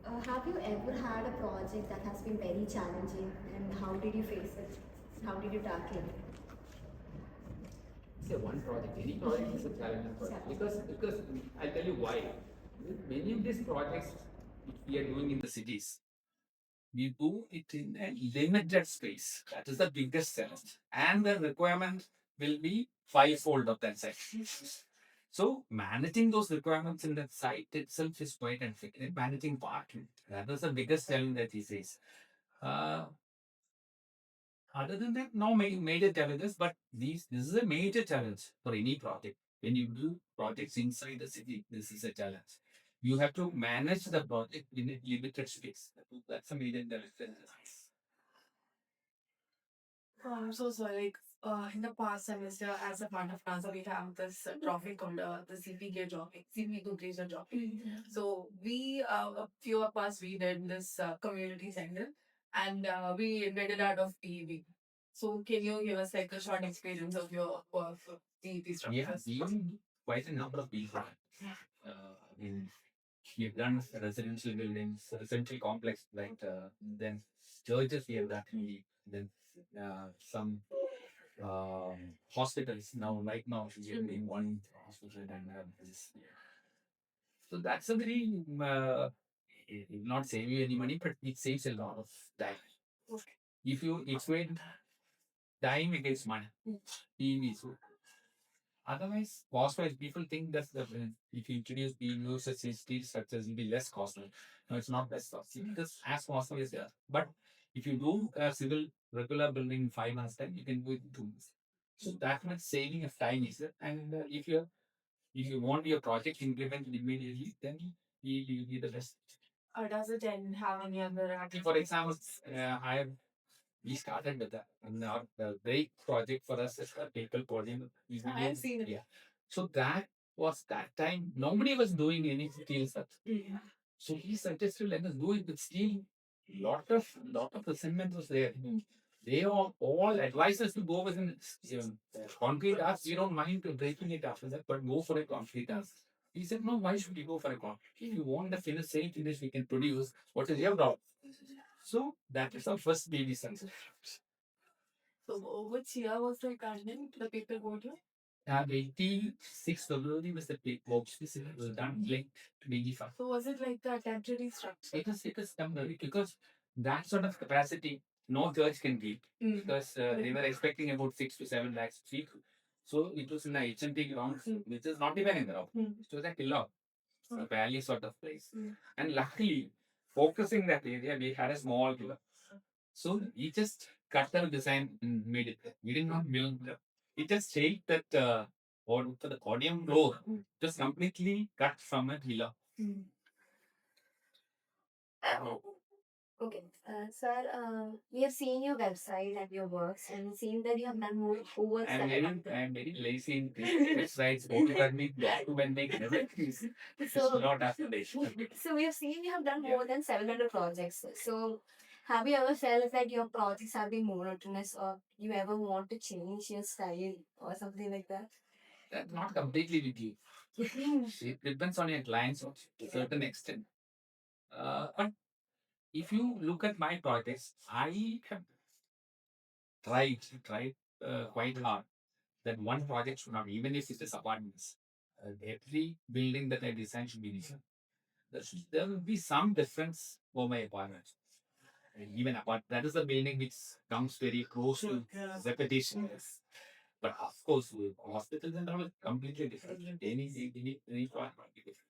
Have you ever had a project that has been very challenging and how did you face it? How did you tackle it? Say one project, any project is a challenging project because I'll tell you why. Many of these projects which we are doing in the cities, we do it in a limited space. That is the biggest challenge, and the requirement will be fivefold of that size. So managing those requirements in that site itself is quite difficult. Managing parking, that is the biggest challenge that he says. Uh, Other than that, no major challenges, but this is a major challenge for any project. When you do projects inside the city, this is a challenge. You have to manage the project in a limited space. That's a major challenge. Oh, I'm so sorry. In the past semester, as a part of NASA, we have this trophy called the CPK trophy, CP completion trophy. So a few of us, we did this community center, and we did it out of PEB. So can you give us like a short experience of your PEB Yeah, structures? even quite a number of people. In we've done residential buildings, residential complex, like then churches we have done, then some hospitals. Now, right now, we are in one hospital and this. So that's a very it will not save you any money, but it saves a lot of time. If you equate time against money, PV. So otherwise, cost-wise, people think that if you introduce PVs as steel structures, it will be less costly. No, it's not less costly because as costly as there. But if you do a civil regular building in 5 months' time, you can do it in 2 months. So that much saving of time is there. And if you want your project implemented immediately, then you need the best. Or does it have any other For example, I have we started with that. And our the break project for us is a people podium. I have seen it. Yeah. So that was that time. Nobody was doing any steel stuff. So he suggested let us do it with steel. Lot of the cement was there. They all advised us to go with an concrete arch. We don't mind to breaking it after that, but go for a concrete arch. He said, no, why should we go for a concrete? If you want the finish, same finish we can produce. What is your problem? So that is our first baby success. So which year was the garden the people go to? 86 February was the big box. This was done like 25. So was it like the temporary structure? It is temporary because that sort of capacity no church can give because they were expecting about 6 to 7 lakhs feet. So it was in the HMT grounds, which is not even in the rock. It was a killer, a valley sort of place. And luckily, focusing that area, we had a small killer. So he just cut the design and made it. We did not build. He just changed that or the podium floor just completely cut from a pillar. Okay, sir, we have seen your website and your works and seen that you have done more over I'm very lazy in websites, documenting everything. It's not after this. So we have seen you have done more than 700 projects. So have you ever felt that your projects have been monotonous or you ever want to change your style or something like that? Not completely with you. It depends on your clients to a certain extent. But if you look at my projects, I have tried quite hard that one project should not, even if it is apartments, every building that I design should be different. There will be some difference for my apartment. And even apart, that is the building which comes very close to repetition. But of course, with hospitals and all, completely different. Any part might be different.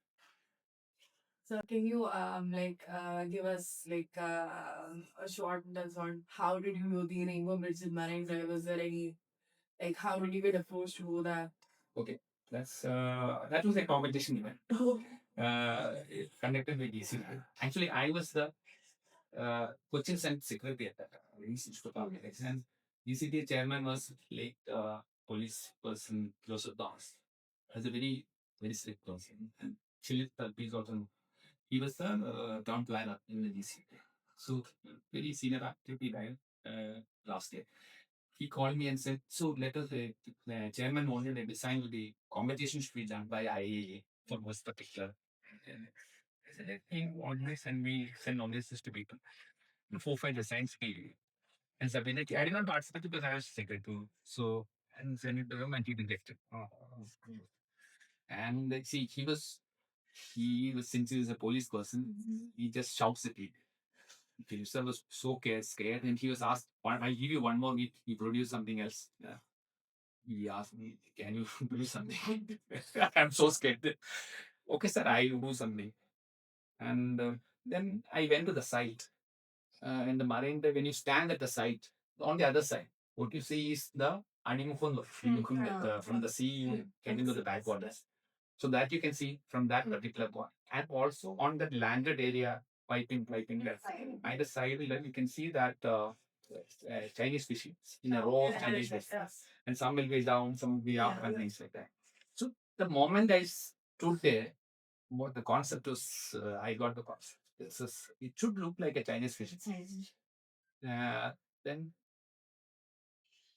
So can you give us a short dance on how did you know the Rainbow Bridge in Marine Drive? Was there any like how did you get approached to do that? Okay, that was a competition event. Conducted by DCP. Actually, I was the Cochin Center Secretary at that time, Institute of Public Relations. And DCT chairman was late police person Joseph Dawes. As a very strict person. And Chili Talpi also, he was the town planner in the DCT. So very senior activity guy last year. He called me and said, so let us, the chairman wanted a design with the competition should be done by IAA for most particular. He always send all this to people. 4 5 designs he and submitted. I did not participate because I was secretary. So and send it to him and he rejected. And see, he was since he was a police person, he just shouts at people. Himself was so scared, and he was asked, "I give you one more week. You produce something else." Yeah. He asked me, "Can you do something?" I'm so scared. Okay, sir, I'll do something. And then I went to the site. In the marine drive, when you stand at the site, on the other side, what you see is the animal looking at from the sea getting into the backwaters. So that you can see from that particular point. And also on that landed area, piping there. Either side, you can see that Chinese fishing in a row of Chinese fish. And some will be down, some will be up, and things like that. So the moment I stood there, what the concept was, I got the concept. It should look like a Chinese fish. Then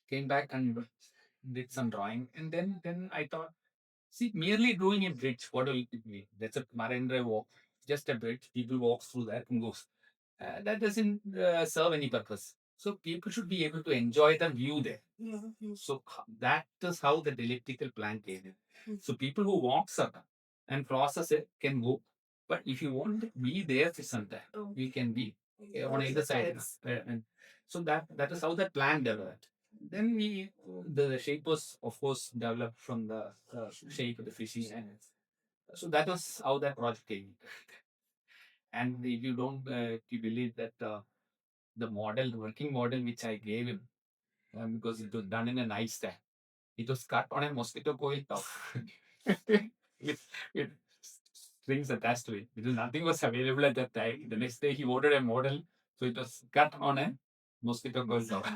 came back and did some drawing, and then I thought, see, merely doing a bridge, what will it be? That's a marine drive walk, just a bridge. People walk through that and goes. That doesn't serve any purpose. So people should be able to enjoy the view there. So that is how the elliptical plan came in. So people who walks up and crosses it can go. But if you want to be there for some time, we can be on either side. And so that is how that plan developed. Then the shape was of course developed from the shape of the fishing, and so that was how that project came. And if you don't, if you believe that the model, the working model which I gave him, because it was done in a night stand, it was cut on a mosquito coil top with strings attached to it. Because nothing was available at that time. The next day he ordered a model, so it was cut on a mosquito coil top.